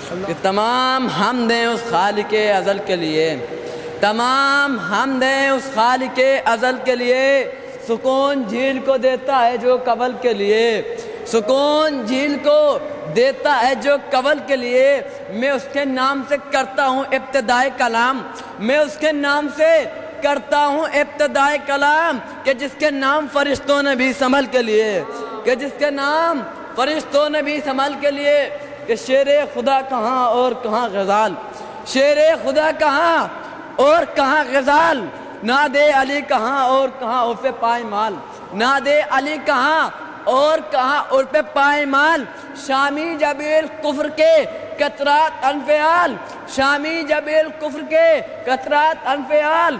کہ تمام حمدیں اس خالق ازل کے لیے، تمام حمدیں اس خالق ازل کے لیے، سکون جھیل کو دیتا ہے جو کول کے لیے، سکون جھیل کو دیتا ہے جو کول کے لیے۔ میں اس کے نام سے کرتا ہوں ابتدائے کلام، میں اس کے نام سے کرتا ہوں ابتدائے کلام، کہ جس کے نام فرشتوں نے بھی سنبھل کے لیے، کہ جس کے نام فرشتوں نے بھی سنبھل کے لیے، کہ شیر خدا کہاں اور کہاں غزال، شیر خدا کہاں اور کہاں غزال، ناد علی کہاں اور کہاں عرف پائمال، ناد علی کہاں اور کہاں عرف پائمال، شامی جبیل کفر کے قطرات انفعال، شامی جبیل کفر کے قطرات انفعال،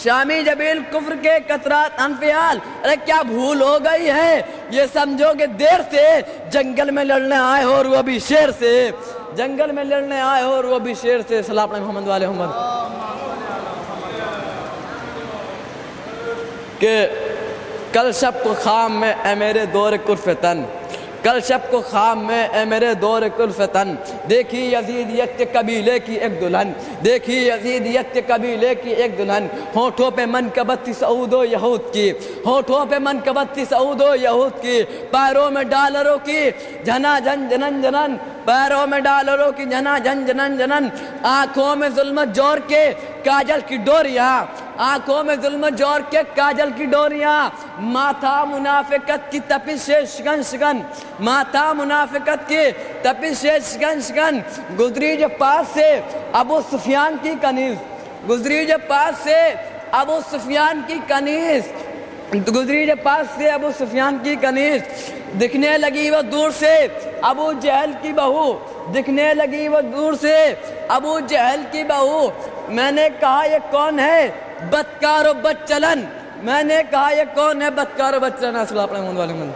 شامی جبیل کفر کے قطرات انفعال۔ ارے کیا بھول ہو گئی ہے، یہ سمجھو کہ دیر سے جنگل میں لڑنے آئے ہو اور وہ بھی شیر سے، جنگل میں لڑنے آئے ہو اور وہ بھی شیر سے۔ صلی اللہ علیہ محمد والے محمد۔ کہ کل شب کو خام میں اے میرے دور کرفتن، کل شب کو خام میں اے میرے دور کرفتن، دیکھی یزیدیت کے قبیلے کی ایک دلہن، دیکھی یزیدیت کے قبیلے کی ایک دلہن، ہونٹوں پہ منقبت تھی سعود و یہود کی، ہونٹوں پہ منقبت تھی سعود و یہود کی، پیروں میں ڈالروں کی جھنا جھن جنن جنن، پیروں میں ڈالروں کی جھنا جھن جنن جنن، آنکھوں میں ظلمت جور کے کاجل کی ڈوریاں، آنکھوں میں ظلمت جور کے کاجل کی ڈوریاں، ماتھا منافقت کی تپش سے شکن شکن، ماتھا منافقت کی تپش سے شکن شکن، گزری جب پاس سے ابو سفیان کی کنیز، گزری جب پاس سے ابو سفیان کی کنیز، گزری جب پاس سے ابو سفیان کی کنیز، دکھنے لگی وہ دور سے ابو جہل کی بہو، دکھنے لگی وہ دور سے ابو جہل کی بہو، میں نے کہا یہ کون ہے بدکار و بد چلن، میں نے کہا یہ کون ہے بدکار و بد چلن۔ صلی اللہ علیہ وسلم۔